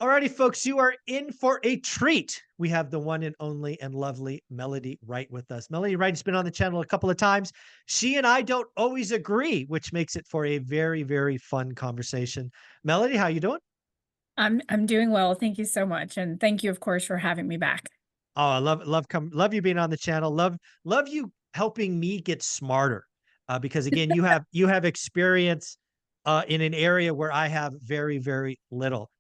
Alrighty, folks, you are in for a treat. We have the one and only and lovely Melody Wright with us. Melody Wright's been on the channel a couple of times. She and I don't always agree, which makes it for a very, very fun conversation. Melody, how you doing? I'm doing well. Thank you so much. And thank you, of course, for having me back. Oh, I love you being on the channel. Love you helping me get smarter. Because again, you have experience in an area where I have very, very little.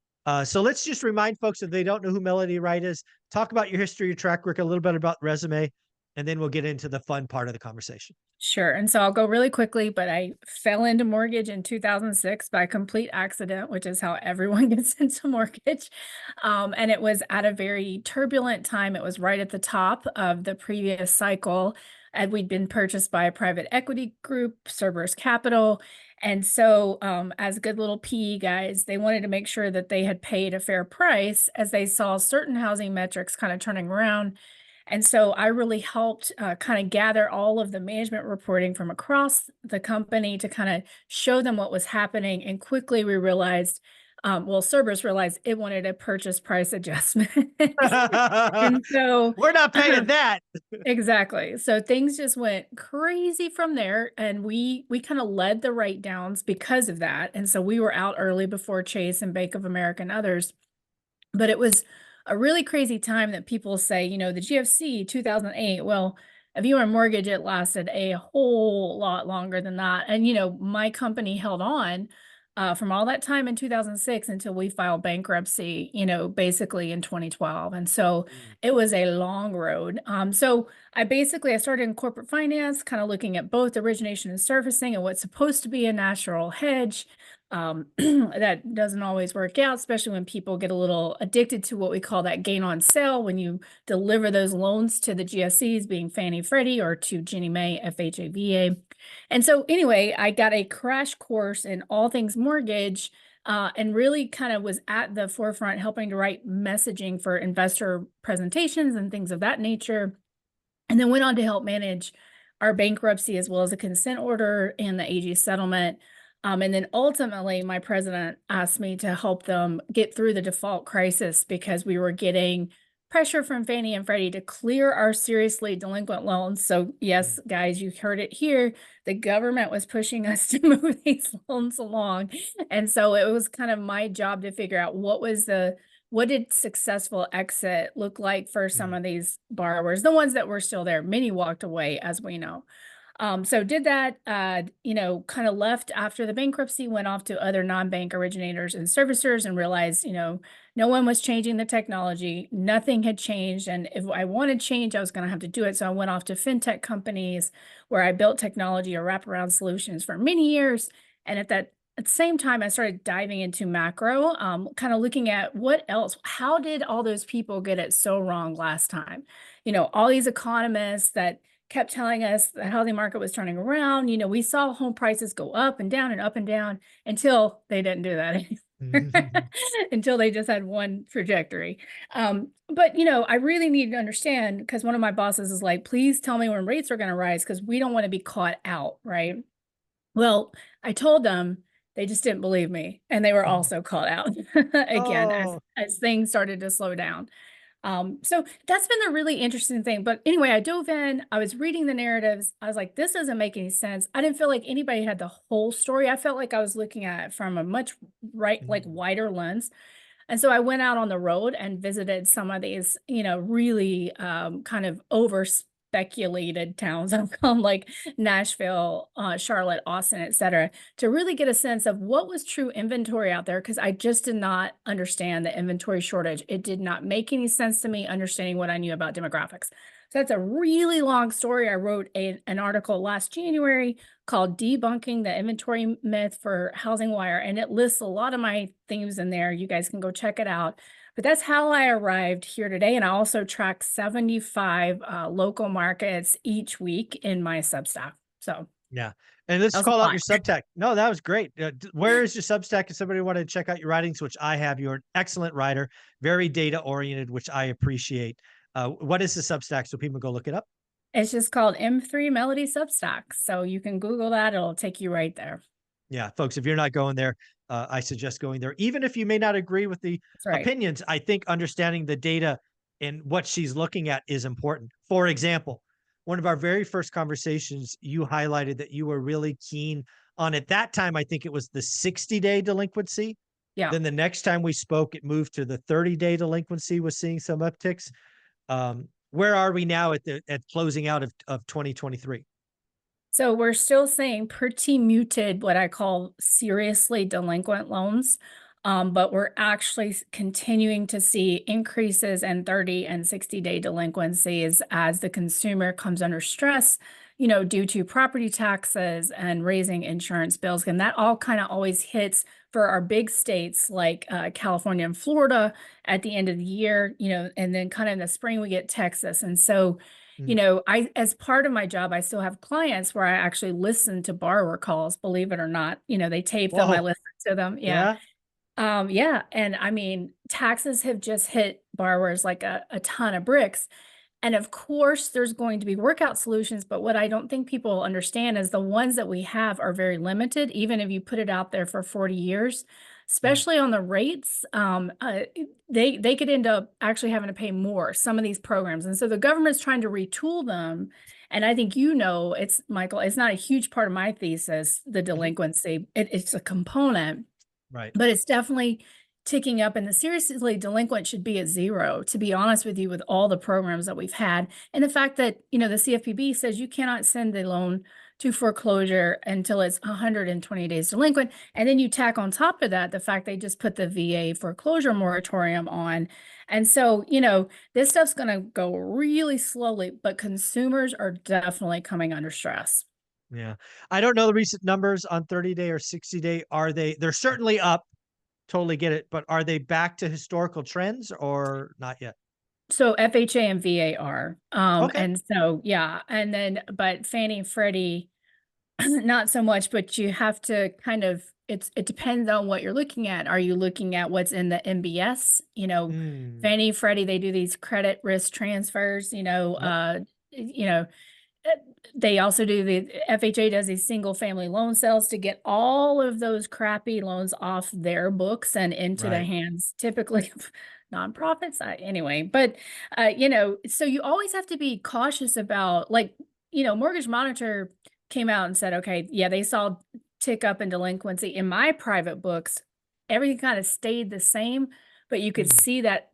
So let's just remind folks if they don't know who Melody Wright is, talk about your history, your track record, a little bit about resume, and then we'll get into the fun part of the conversation. Sure. And so I'll go really quickly, but I fell into mortgage in 2006 by complete accident, which is how everyone gets into mortgage. And it was at a very turbulent time. It was right at the top of the previous cycle. And we'd been purchased by a private equity group, Cerberus Capital. And so, as good little PE guys, they wanted to make sure that they had paid a fair price as they saw certain housing metrics kind of turning around. And so I really helped kind of gather all of the management reporting from across the company to kind of show them what was happening. And quickly we realized, well, Cerberus realized it wanted a purchase price adjustment. And so, We're not paying that. exactly. So things just went crazy from there. And we kind of led the write downs because of that. And so we were out early before Chase and Bank of America and others. But it was a really crazy time that people say, the GFC 2008. Well, if you were a mortgage, it lasted a whole lot longer than that. And, my company held on from all that time in 2006 until we filed bankruptcy, basically in 2012. And so Mm. it was a long road. So I started in corporate finance, kind of looking at both origination and servicing and what's supposed to be a natural hedge. That doesn't always work out, especially when people get a little addicted to what we call that gain on sale when you deliver those loans to the GSEs, being Fannie Freddie, or to Ginnie Mae, FHA, VA. And so, anyway, I got a crash course in all things mortgage, and really kind of was at the forefront helping to write messaging for investor presentations and things of that nature. And then went on to help manage our bankruptcy as well as a consent order and the AG settlement. And then ultimately, my president asked me to help them get through the default crisis because we were getting pressure from Fannie and Freddie to clear our seriously delinquent loans. So, yes, guys, you heard it here. The government was pushing us to move these loans along. And so it was kind of my job to figure out what did successful exit look like for some Mm. of these borrowers, the ones that were still there. Many walked away, as we know. So did that, kind of left after the bankruptcy, went off to other non-bank originators and servicers and realized, no one was changing the technology. Nothing had changed. And if I wanted change, I was going to have to do it. So I went off to fintech companies where I built technology or wraparound solutions for many years. And at the same time, I started diving into macro, kind of looking at what else, how did all those people get it so wrong last time? All these economists that kept telling us the housing market was turning around. We saw home prices go up and down until they didn't do that anymore. Until they just had one trajectory. But I really need to understand because one of my bosses is like, please tell me when rates are going to rise because we don't want to be caught out, right? Well, I told them, they just didn't believe me, and they were also caught out again Oh. as things started to slow down. So that's been a really interesting thing. But anyway, I dove in, I was reading the narratives. I was like, this doesn't make any sense. I didn't feel like anybody had the whole story. I felt like I was looking at it from a much Mm. wider lens. And so I went out on the road and visited some of these, really kind of over speculated towns. I've gone like Nashville, Charlotte, Austin, et cetera, to really get a sense of what was true inventory out there. Cause I just did not understand the inventory shortage. It did not make any sense to me understanding what I knew about demographics. So that's a really long story. I wrote an article last January called Debunking the Inventory Myth for Housing Wire, and it lists a lot of my themes in there. You guys can go check it out. But that's how I arrived here today. And I also track 75 local markets each week in my Substack. So Yeah. And let's that was a call out lot. your Substack. No, that was great. Where is your Substack if somebody wanted to check out your writings, which I have? You're an excellent writer, very data oriented, which I appreciate. What is the Substack so people go look it up? It's just called M3 Melody Substack. So you can Google that. It'll take you right there. Yeah, folks, if you're not going there, I suggest going there. Even if you may not agree with the That's right. opinions, I think understanding the data and what she's looking at is important. For example, one of our very first conversations, you highlighted that you were really keen on, at that time, I think it was the 60-day delinquency. Yeah. Then the next time we spoke, it moved to the 30-day delinquency, was seeing some upticks. Where are we now at closing out of 2023? So we're still saying pretty muted, what I call seriously delinquent loans. But we're actually continuing to see increases in 30 and 60-day delinquencies as the consumer comes under stress, due to property taxes and raising insurance bills. And that all kind of always hits for our big states like California and Florida at the end of the year, and then kind of in the spring we get Texas. And so Mm. as part of my job, I still have clients where I actually listen to borrower calls, believe it or not. They tape them, I Whoa. listen to them. Yeah. Yeah. Yeah. And I mean, taxes have just hit borrowers like a ton of bricks. And of course, there's going to be workout solutions, but what I don't think people understand is the ones that we have are very limited, even if you put it out there for 40 years, Mm. especially on the rates. They could end up actually having to pay more, some of these programs. And so the government's trying to retool them. And I think it's Michael, it's not a huge part of my thesis, the Mhm. delinquency. It's a component, Right. but it's definitely ticking up, and the seriously delinquent should be at 0, to be honest with you, with all the programs that we've had. And the fact that, the CFPB says you cannot send the loan to foreclosure until it's 120 days delinquent. And then you tack on top of that the fact they just put the VA foreclosure moratorium on. And so, this stuff's going to go really slowly, but consumers are definitely coming under stress. Yeah. I don't know the recent numbers on 30-day or 60-day. They're certainly up. Totally get it. But are they back to historical trends or not yet? So FHA and VA are, Okay. and so, yeah, and then, but Fannie and Freddie, not so much, but you have to kind of, it depends on what you're looking at. Are you looking at what's in the MBS? Mm. Fannie, Freddie, they do these credit risk transfers, Yep. you know, uh, they also do the FHA does these single family loan sales to get all of those crappy loans off their books and into the Right. hands typically of nonprofits. Anyway, but so you always have to be cautious about, like, Mortgage Monitor came out and said, okay, yeah, they saw tick up in delinquency in my private books. Everything kind of stayed the same, but you could Mm. see that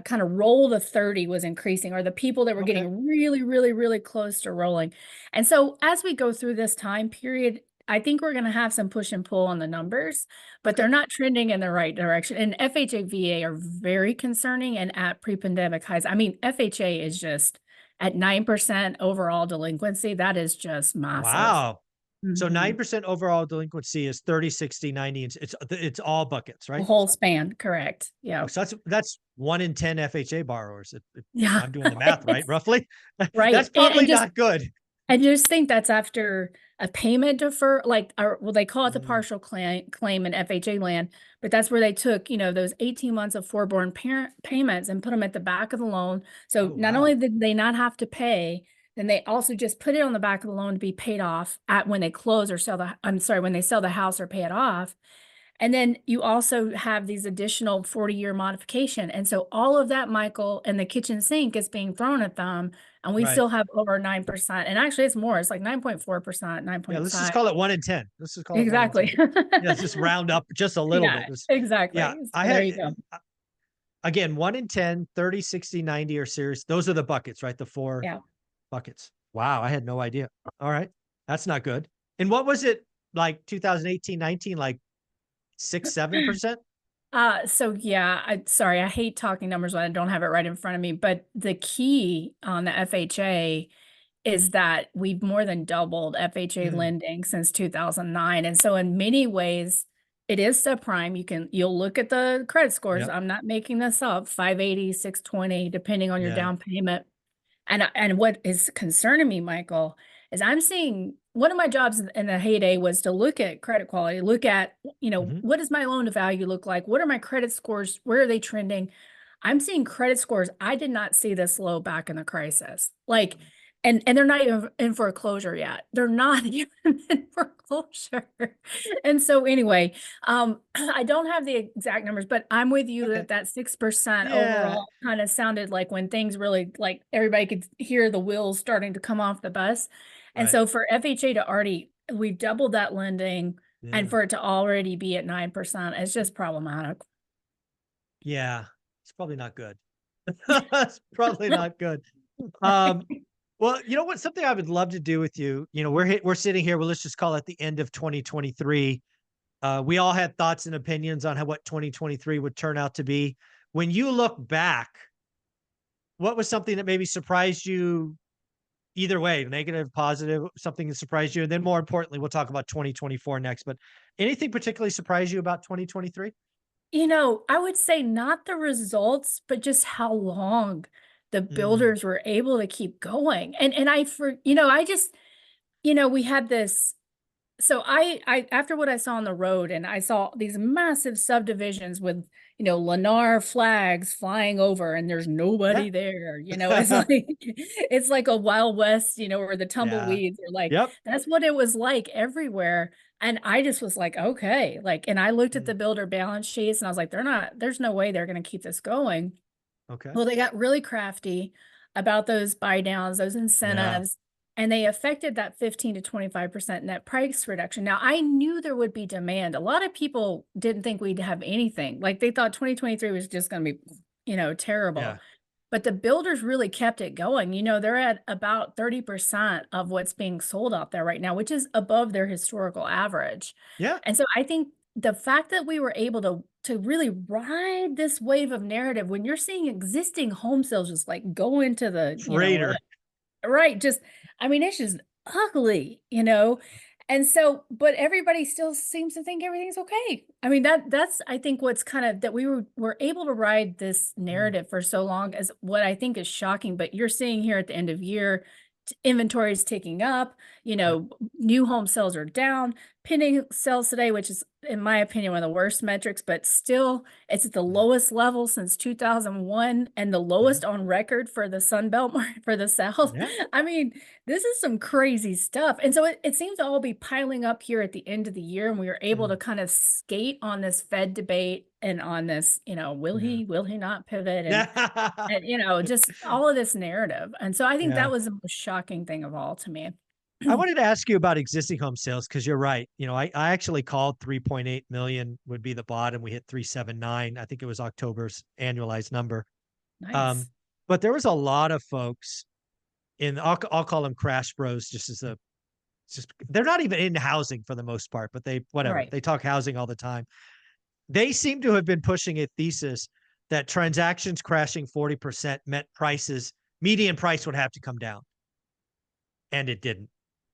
kind of roll to 30 was increasing, or the people that were Okay. getting really, really, really close to rolling. And so as we go through this time period, I think we're going to have some push and pull on the numbers, but Okay. they're not trending in the right direction. And FHA, VA are very concerning and at pre-pandemic highs. I mean, FHA is just at 9% overall delinquency. That is just massive. Wow. So Mhm. 9% overall delinquency is 30, 60, 90. And it's all buckets, The right? whole span, correct. Oh, Yeah. so that's 1 in 10 FHA borrowers. If Yeah. I'm doing the math right, roughly. Right. That's And probably just not good. I just think that's after a payment defer, like, or well, they call it the Mm. partial claim in FHA land, but that's where they took, those 18 months of forborn parent payments and put them at the back of the loan. So Oh, not only wow. did they not have to pay, then they also just put it on the back of the loan to be paid off at when they close or I'm sorry, when they sell the house or pay it off. And then you also have these additional 40-year modification. And so all of that, Michael, and the kitchen sink is being thrown at them. And we Right. still have over 9%. And actually it's more, it's like 9.4%, Yeah, let's just 9.5. call it 1 in 10. Let's just call it 1 in 10. Exactly. Yeah, let's just round up just a little Yeah, bit. Yeah, exactly. I So there had you go. again, 1 in 10, 30, 60, 90 are serious. Those are the buckets, right? The 4 Yeah. buckets. Wow, I had no idea. All right. That's not good. And what was it like 2018, 19, like 6, 7%? So yeah, sorry, I hate talking numbers when I don't have it right in front of me, but the key on the FHA is that we've more than doubled FHA Mm. lending since 2009. And so in many ways, it is subprime. You'll look at the credit scores. Yep. I'm not making this up, 580, 620, depending on your Yeah. down payment. And what is concerning me, Michael, is I'm seeing one of my jobs in the heyday was to look at credit quality, look at, Mhm. what does my loan to value look like? What are my credit scores? Where are they trending? I'm seeing credit scores. I did not see this low back in the crisis. Like, and they're not even in foreclosure yet. They're not even in foreclosure. And so anyway, I don't have the exact numbers, but I'm with you Okay. that that 6% Yeah. overall kind of sounded like when things really, like everybody could hear the wheels starting to come off the bus. And Right. so for FHA to already, we've doubled that lending, and Yeah. for it to already be at 9%, it's just problematic. Yeah. It's probably not good. It's probably not good. Um, well, you know what? Something I would love to do with you, we're sitting here, well, let's just call it the end of 2023. We all had thoughts and opinions on what 2023 would turn out to be. When you look back, what was something that maybe surprised you either way, negative, positive, something that surprised you? And then more importantly, we'll talk about 2024 next, but anything particularly surprised you about 2023? I would say not the results, but just how long the Mm, builders were able to keep going. And I just, we had this. So I after what I saw on the road, and I saw these massive subdivisions with, Lennar flags flying over, and there's yeah. nobody there. It's like it's like a Wild West, where the Yeah. tumbleweeds are like, Yep. that's what it was like everywhere. And I just was like, okay, like, and I looked at Mm, the builder balance sheets, and I was like, there's no way they're going to keep this going. okay. Well, they got really crafty about those buy downs, those Yeah. incentives, and they affected that 15 to 25% net price reduction. Now, I knew there would be demand. A lot of people didn't think we'd have anything. Like they thought 2023 was just going to be, terrible. Yeah. But the builders really kept it going. They're at about 30% of what's being sold out there right now, which is above their historical average. Yeah. And so I think the fact that we were able to really ride this wave of narrative, when you're seeing existing home sales just like go into the, Freighter. right, just, I mean, it's just ugly. And so, but everybody still seems to think everything's okay. I mean, that's I think what's kind of that we were able to ride this Mm, narrative for so long, is what I think is shocking. But you're seeing here at the end of year, inventory is ticking up, yep. new home sales are down, pending sales today, which is, in my opinion, one of the worst metrics, but still it's at the Yeah. lowest level since 2001, and the Yeah. lowest on record for the Sun Belt market for the South. Yeah. I mean, this is some crazy stuff. And so it seems to all be piling up here at the end of the year, and we were able to Mm, kind of skate on this Fed debate and on this, yeah. will he not pivot? And Yeah. just all of this narrative. And so I think Yeah. that was the most shocking thing of all to me. I wanted to ask you about existing home sales because you're right. I actually called 3.8 million would be the bottom. We hit 379. I think it was October's annualized number. Um, Nice. but there was a lot of folks I'll call them crash bros just as a just they're not even in housing for the most part, but whatever. Right. They talk housing all the time. They seem to have been pushing a thesis that transactions crashing 40% meant median price would have to come down, and it didn't.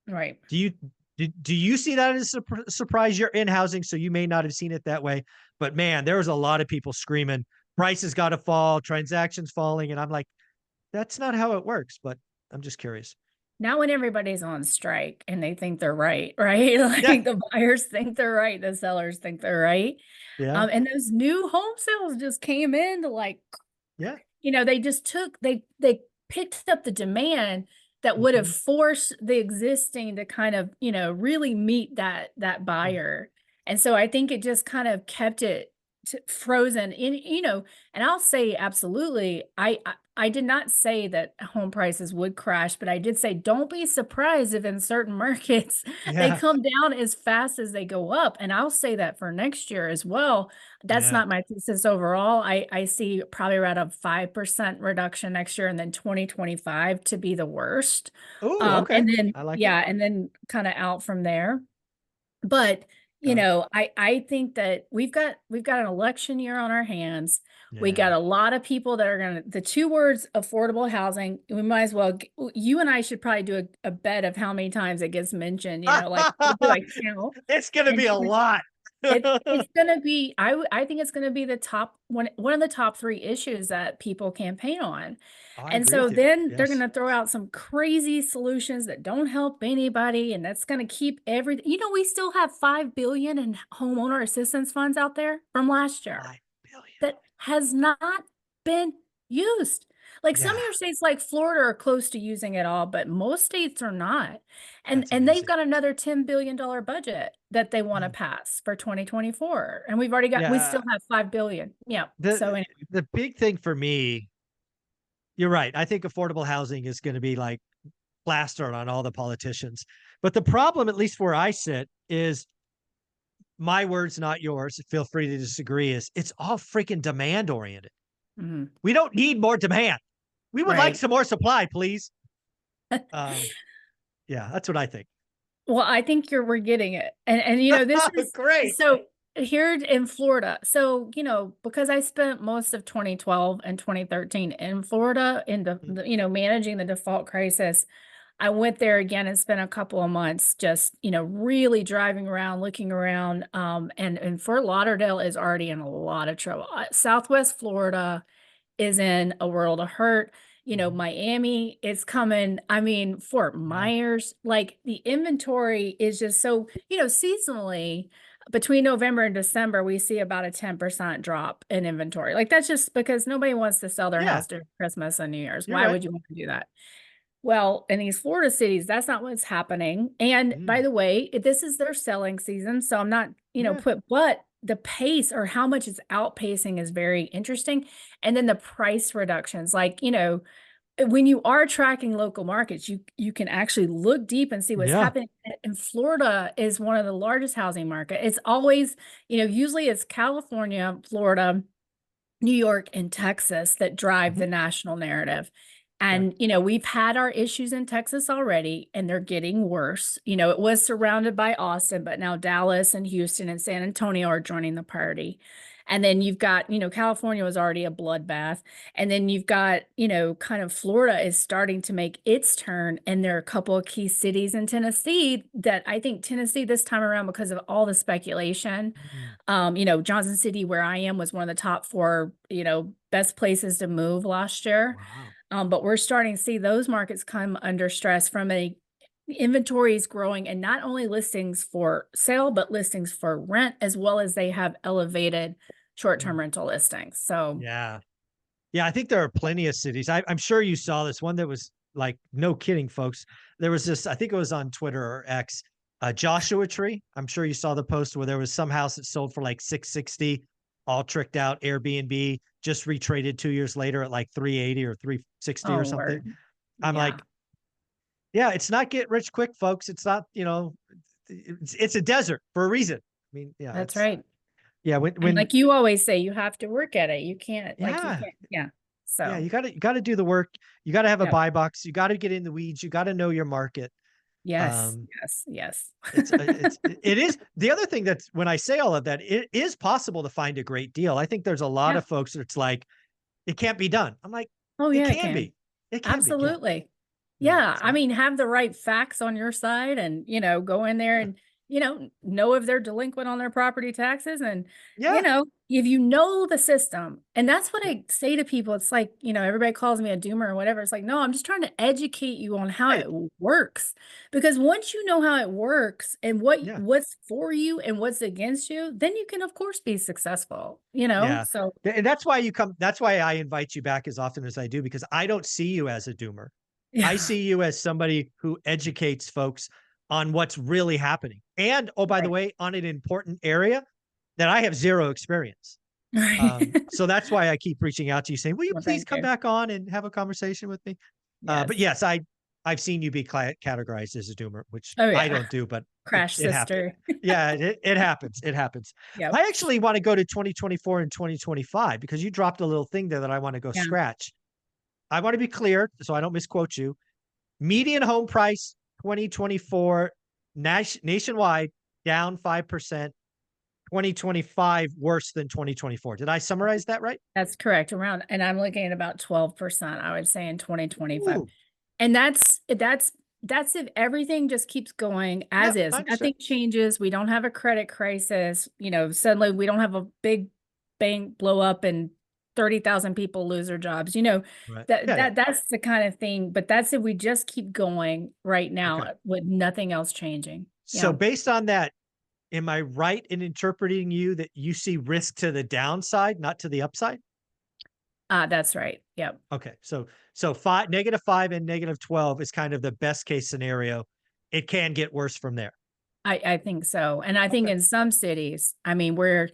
Right. Do you do you see that as a surprise? You're in housing, so you may not have seen it that way. But man, there was a lot of people screaming, prices got to fall, transactions falling. And I'm like, that's not how it works. But I'm just curious. Now when everybody's on strike and they think they're right, right? Yeah. Like the buyers think they're right, the sellers think they're right. Yeah. And those new home sales just came in to like, Yeah. they just they picked up the demand that would have Hmm. forced the existing to kind of, really meet that Yeah. buyer. And so I think it just kind of kept it frozen in, and I'll say absolutely, I did not say that home prices would crash, but I did say don't be surprised if in certain markets they Yeah. come down as fast as they go up. And I'll say that for next year as well. That's Yeah. not my thesis overall. I see probably around a 5% reduction next year, and then 2025 to be the worst. Oh, okay. And then, I like it. yeah, and then kind of out from there. But, Got it. I think that we've got an election year on our hands. We got Yeah. a lot of people that are gonna, the two words affordable housing, we might as well, you and I should probably do a bet of how many times it gets mentioned, like we'll do a count. It's gonna And be a lot. it's gonna be, I think it's gonna be the top one of the top three issues that people campaign on. I And agree so with you. then they're Yes. gonna throw out some crazy solutions that don't help anybody, and that's gonna keep everything. We still have 5 billion in homeowner assistance funds out there from last year 5 billion. that has not been used. Like some of Yeah, your states like Florida are close to using it all, but most states are not. that's And they've amazing. got another $10 billion budget that they want to Mm. pass for 2024. And we've already got we Yeah, still have 5 billion. Yeah. So the anyway, the big thing for me, you're right. I think affordable housing is going to be like plastered on all the politicians. But the problem, at least where I sit, is my words, not yours. Feel free to disagree. Is it's all freaking demand oriented. mhm, We don't need more demand. We would like right. some more supply, please. Um, yeah, that's what I think. Well, I think we're getting it. And you know, this is Great. so here in Florida. So, you know, because I spent most of 2012 and 2013 in Florida in Mm, you know, managing the default crisis, I went there again and spent a couple of months just, you know, really driving around, looking around. And Fort Lauderdale is already in a lot of trouble. Southwest Florida is in a world of hurt. You know, mhm. Miami is coming. I mean, Fort Yeah. Myers, like the inventory is just so, you know, seasonally between November and December, we see about a 10% drop in inventory. Like that's just because nobody wants to sell their Yeah, house during Christmas and New Year's. you're Why right. would you want to do that? Well, in these Florida cities, that's not what's happening. And by Mm, the way, this is their selling season. So I'm not, you know, yeah. but the pace or how much it's outpacing is very interesting. And then the price reductions, like, you know, when you are tracking local markets, you can actually look deep and see what's Yeah. happening. And Florida is one of the largest housing market. It's always, you know, usually it's California, Florida, New York and Texas that drive Mhm. the national narrative. Correct. And, you know, we've had our issues in Texas already, and they're getting worse. You know, it was surrounded by Austin, but now Dallas and Houston and San Antonio are joining the party. And then you've got, you know, California was already a bloodbath. And then you've got, you know, kind of Florida is starting to make its turn. And there are a couple of key cities in Tennessee that I think Tennessee this time around, because of all the speculation, Mm, you know, Johnson City, where I am, was one of the top 4, you know, best places to move last year. wow. But we're starting to see those markets come under stress from a inventory is growing, and not only listings for sale, but listings for rent, as well as they have elevated short-term Mm, rental listings. So, yeah. Yeah, I think there are plenty of cities. I'm sure you saw this one that was like, no kidding, folks. There was this, I think it was on Twitter or X, Joshua Tree. I'm sure you saw the post where there was some house that sold for like 660, all tricked out Airbnb, just retraded 2 years later at like 380 or 360 oh, or something. word. I'm Yeah, like, yeah, it's not get rich quick, folks. It's not, it's a desert for a reason. I mean, yeah, that's it's right. yeah, And when like you always say, you have to work at it. You can't, like, you yeah, can't, yeah. yeah, So, you gotta do the work. You gotta have a yeah. buy box. You gotta get in the weeds. You gotta know your market. Yes, Um, yes, yes. it is the other thing that's when I say all of that, it is possible to find a great deal. I think there's a lot Yeah. of folks that's like, it can't be done. I'm like, Oh, it yeah, it can can. be. It can be. Yeah. Absolutely. Yeah. Yeah, I So mean, have the right facts on your side and, you know, go in there yeah. and, you know if they're delinquent on their property taxes and, you Yeah. know, if you know the system. And that's what I say to people. It's like, you know, everybody calls me a doomer or whatever. It's like, no, I'm just trying to educate you on how Right. it works. Because once you know how it works and Yeah. what's for you and what's against you, then you can of course be successful, you know? Yeah. So, And that's why I invite you back as often as I do, because I don't see you as a doomer. I yeah. see you as somebody who educates folks on what's really happening. And oh, by the Right. way, on an important area that I have zero experience. Right. So that's why I keep reaching out to you saying, will you Well, please thank come you. back on and have a conversation with me? But Yes. yes, I've seen you be categorized as a doomer, which Oh I yeah. don't do, but Crash it happens. sister. Yeah, it happens. It happens. Yep. I actually want to go to 2024 and 2025 because you dropped a little thing there that I want to go Yeah, scratch. I want to be clear so I don't misquote you. Median home price 2024 nationwide down 5%, 2025 worse than 2024. Did I summarize that right? that's correct. Around, and I'm looking at about 12%, I would say in 2025. Ooh, And that's if everything just keeps going as yep, I is. understand. Nothing changes. We don't have a credit crisis. You know, suddenly we don't have a big bank blow up and 30,000 people lose their jobs. You know, Right. that Yeah, yeah. that that's the kind of thing, but that's if we just keep going right Okay. now with nothing else changing. So Yeah. based on that, am I right in interpreting you that you see risk to the downside, not to the upside? That's right. Yep. Okay. So five, -5 and -12 is kind of the best case scenario. It can get worse from there. I think so, and I think Okay. in some cities, I mean, where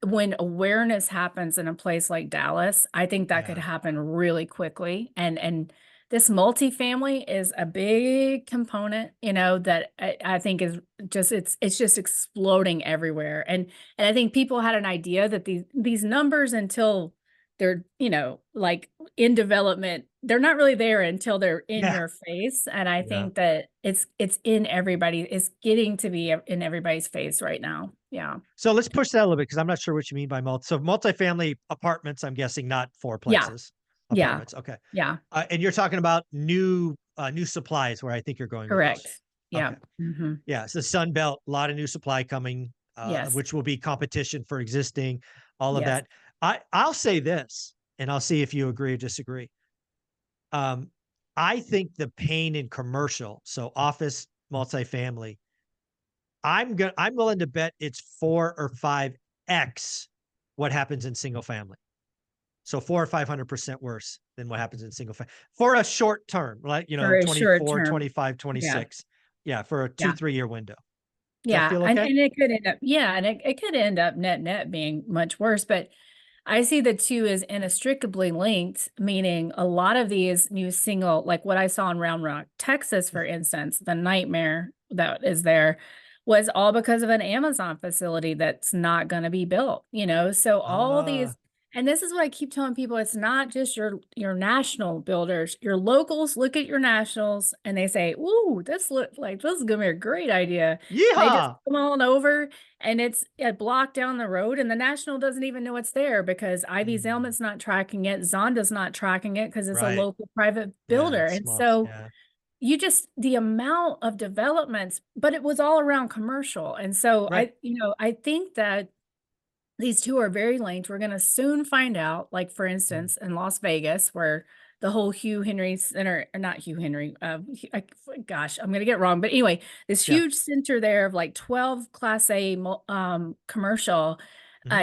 when awareness happens in a place like Dallas, I think that could Yeah. happen really quickly, and this multifamily is a big component, that I think is just it's just exploding everywhere, and I think people had an idea that these numbers until they're, like, in development, they're not really there until they're in Yeah. your face, and I Yeah. think that it's in it's getting to be in everybody's face right now. Yeah. So let's push that a little bit because I'm not sure what you mean by so multifamily apartments, I'm guessing, not Yeah. fourplexes, Yeah. apartments. Okay. Yeah. And you're talking about new supplies where I think you're going with this. Correct. Yeah. Okay. Mhm. Yeah. It's the Sun Belt, a lot of new supply coming, Yes. which will be competition for existing, all of Yes. that. I'll say this, and I'll see if you agree or disagree. Um, I think the pain in commercial, so office, multifamily, I'm willing to bet it's 4 or 5x what happens in single family. So 4 or 500% worse than what happens in single family for a short term, like, For a short 24, term. 25, Yeah. 26. Yeah, for a Yeah. 2, 3 year window. Does that Yeah, feel and okay? and it could end up yeah, and it could end up net being much worse, but I see the 2 as inextricably linked, meaning a lot of these new single like what I saw in Round Rock, Texas, for instance, the nightmare that is there was all because of an Amazon facility that's not gonna be built, So all Ah, these and this is what I keep telling people, it's not just your national builders, your locals look at your nationals and they say, "Ooh, this is gonna be a great idea." They yeehaw! just come on over and it's a block down the road, and the national doesn't even know it's there because Ivy Mm, Zelman's not tracking it, Zonda's not tracking it because it's a right. local private Yeah, builder, it's and small. so Yeah. you just the amount of developments, but it was all around commercial, and so Right. I think that these 2 are very linked. We're gonna soon find out, like, for Mm, instance, in Las Vegas, where the whole Hugh Henry Center not Hugh Henry, gosh, I'm gonna get it wrong, but anyway, this yeah. huge center there of, like, 12 Class A commercial, Mhm,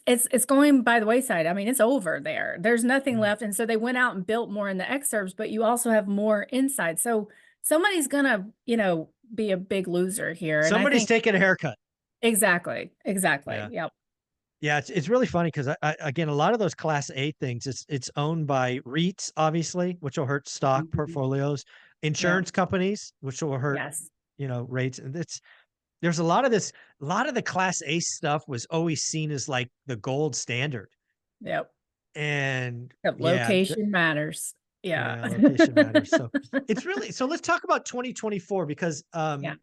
it's going by the wayside. I mean, it's over there. There's nothing mm. left, and so they went out and built more in the exurbs, but you also have more inside. So somebody's gonna, be a big loser here, and I Somebody's think taking a haircut. exactly, exactly, Yeah. yep. Yeah, it's really funny because again, a lot of those Class A things, it's owned by REITs, obviously, which will hurt stock Mhm. portfolios, Yeah. insurance companies, which will hurt, Yes. rates, and there's a lot of the Class A stuff was always seen as, like, the gold standard, Yep. and Yep, yeah, location matters. Yeah. yeah, location matters, so it's really so let's talk about 2024 because, Yeah.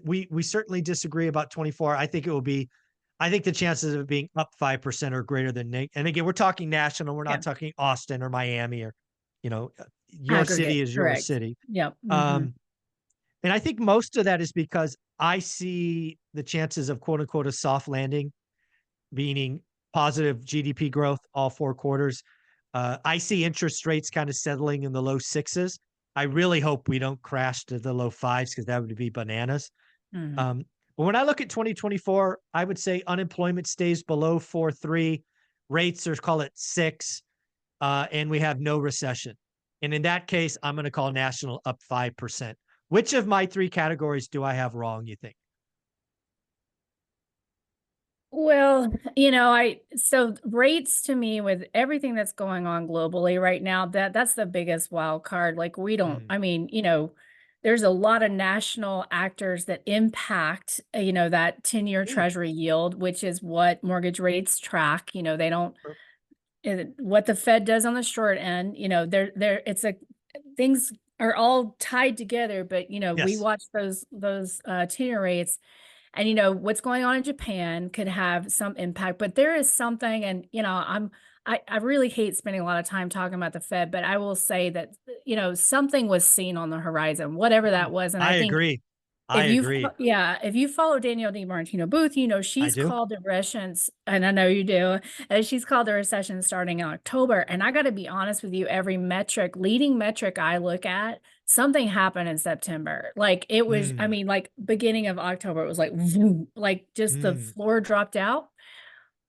we certainly disagree about 24. I think the chances of it being up 5% are greater than and again, we're talking national, we're Yeah. not talking Austin or Miami or, your city Aggregate, is your correct. city. Yep. Mhm. Um, and I think most of that is because I see the chances of quote unquote a soft landing, meaning positive GDP growth all 4 quarters. I see interest rates kind of settling in the low sixes. I really hope we don't crash to the low fives because that would be bananas. Mhm. Um, but when I look at 2024, I would say unemployment stays below 4.3, rates are call it 6, and we have no recession. And in that case, I'm going to call national up 5%. Which of my 3 categories do I have wrong, you think? Well, I so rates to me with everything that's going on globally right now, that's the biggest wild card. Like we don't, Mm, I mean, there's a lot of national actors that impact, that 10-year mm, treasury yield, which is what mortgage rates track. They don't er, what the Fed does on the short end, it's a things are all tied together, but we yes. watch those 10-year rates and what's going on in Japan could have some impact, but there is something, and I really hate spending a lot of time talking about the Fed, but I will say that something was seen on the horizon, whatever that Mm, was, and I I think agree. I agree. if you follow Danielle DiMartino Booth, I she's do. called the recessions, and I know you do, and she's called the recession starting in October. And I got to be honest with you, every leading metric I look at, something happened in September. Like it was, I Mm, mean, like beginning of October, it was like, vroom, like just the mm, floor dropped out.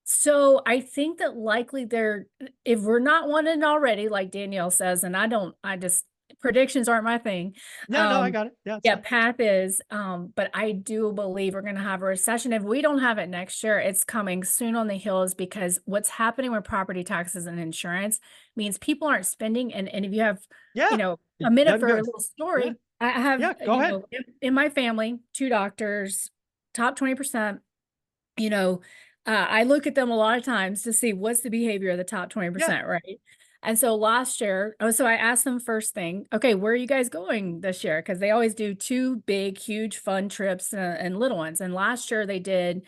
So I think that likely they're if we're not wanting already, like Danielle says, and I just predictions aren't my thing. No, no, I Um, got it. Yeah, it's yeah, fine. path is, but I do believe we're gonna have a recession. If we don't have it next year, it's coming soon on the heels because what's happening with property taxes and insurance means people aren't spending. And if you have, Yeah. a It minute doesn't for go. a little Yeah. story, I have, Yeah. Go ahead. in my family, two doctors, top 20%. you know, I look at them a lot of times to see what's the behavior of the top Yeah. 20%, right? And so last year, so I asked them first thing, okay, where are you guys going this year? Because they always do two big, huge, fun trips and little ones. And last year they did,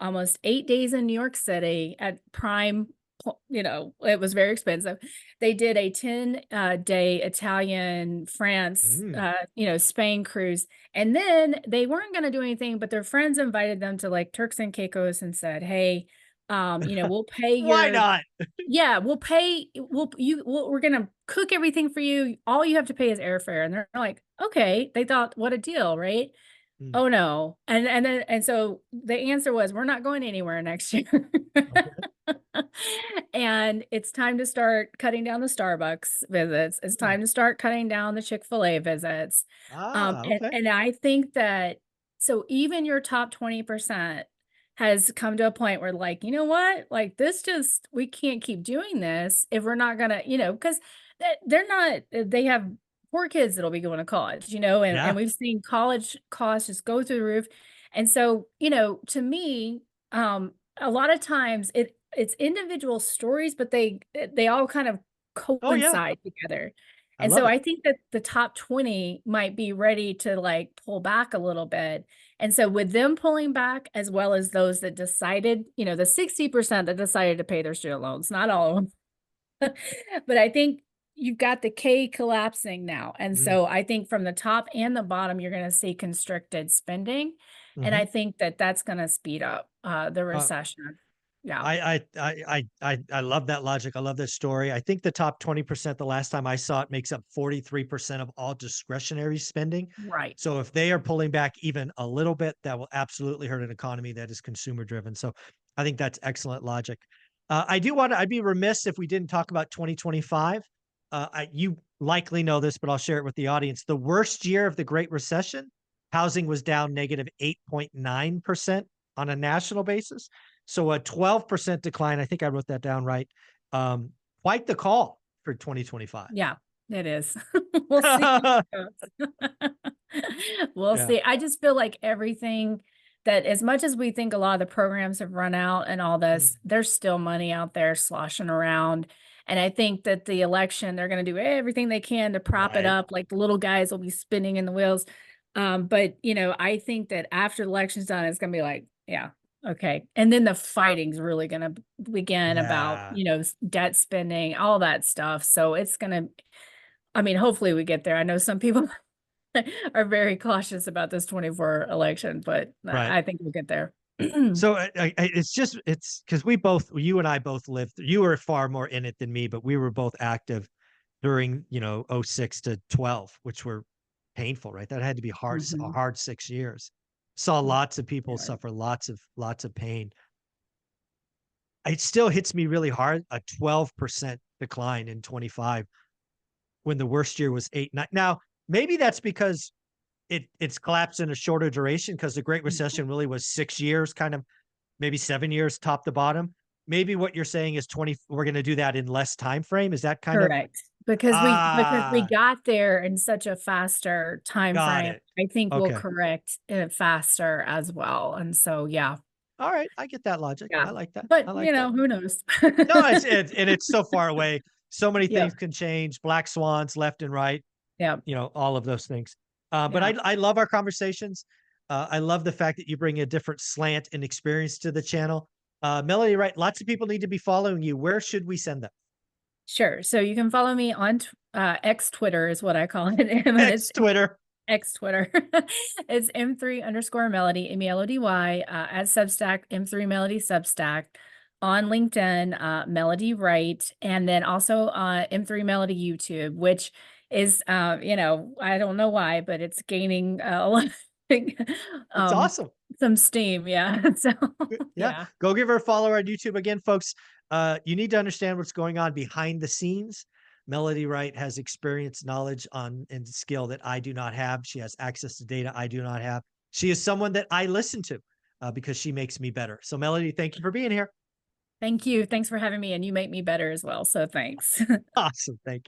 almost 8 days in New York City at prime. It was very expensive. They did a 10 day Italian, France, Mm. Spain cruise. And then they weren't going to do anything, but their friends invited them to like Turks and Caicos and said, "Hey, we'll pay Why your not? yeah, we're gonna cook everything for you. All you have to pay is airfare." And they're like, "Okay." They thought, "What a deal, right?" Mm. Oh no. And so the answer was, "We're not going anywhere next year." Okay. And it's time to start cutting down the Starbucks visits. It's Mm. time to start cutting down the Chick-fil-A visits. Ah, And okay. and I think that so even your top 20% has come to a point where like, you know what? Like this just we can't keep doing this if we're not gonna, because they're not they have poor kids that'll be going to college, and Yeah. we've seen college costs just go through the roof. And so, to me, a lot of times it's individual stories, but they all kind of Oh, yeah. coincide together. I And love so it. I think that the top 20 might be ready to like pull back a little bit. And so with them pulling back, as well as those that decided, the 60% that decided to pay their student loans, not all of them, but I think you've got the K collapsing now. And Mm. so I think from the top and the bottom, you're going to see constricted spending. And Hmm. I think that that's going to speed up the Uh, recession. Yeah. I love that logic. I love this story. I think the top 20%, the last time I saw it, makes up 43% of all discretionary spending. Right. So if they are pulling back even a little bit, that will absolutely hurt an economy that is consumer driven. So I think that's excellent logic. I'd be remiss if we didn't talk about 2025. You likely know this, but I'll share it with the audience. The worst year of the Great Recession, housing was down negative 8.9% on a national basis. So a 12% decline. I think I wrote that down right. Um, Quite the call for 2025. Yeah, it is. We'll see how it goes. We'll Yeah. see. I just feel like everything that as much as we think a lot of the programs have run out and all Mm. this, there's still money out there sloshing around. And I think that the election, they're going to do everything they can to prop it Right. up. Like the little guys will be spinning in the wheels. But I think that after the election's done, it's going to be like, yeah, okay. And then the fighting's really going to begin about, Yeah. debt spending, all that stuff. So it's going to, I mean, hopefully we get there. I know some people are very cautious about this 24 election, but Right. I think we'll get there. So it's because you and I both lived. You were far more in it than me, but we were both active during '06 to 12, which were painful, right? That had to be a Mhm. hard 6 years. Saw lots of people Yeah. suffer lots of pain. It still hits me really hard. A 12% decline in 25 when the worst year was 8, 9. Now, maybe that's because it's collapsed in a shorter duration because the Great Mhm. Recession really was 6 years, kind of maybe 7 years top to bottom. Maybe what you're saying is 20 we're gonna do that in less time frame. Is that kind of Correct. Because we got there in such a faster time got frame. it. I think we'll Okay. correct it faster as well. And so, yeah, All right, I get that logic. yeah. I like that. But, I like that. who knows? No, it's so far away. So many Yeah. things can change, black swans left and right, Yeah. all of those things. But Yeah. I love our conversations. I love the fact that you bring a different slant and experience to the channel. Melody, right? Lots of people need to be following you. Where should we send them? Sure. So you can follow me on X Twitter is what I call it. And it's X Twitter. X Twitter. It's M3_Melody, MELODY, at Substack, M3 Melody Substack, on LinkedIn, Melody Wright, and then also M3 Melody YouTube, which is I don't know why, but it's gaining a lot. It's um, awesome. some steam. Yeah. So Yeah. yeah. Go give her a follow on YouTube. Again, folks, you need to understand what's going on behind the scenes. Melody Wright has experience, knowledge on and skill that I do not have. She has access to data I do not have. She is someone that I listen to because she makes me better. So, Melody, thank you for being here. Thank you. Thanks for having me. And you make me better as well. So thanks. Awesome. Thank you.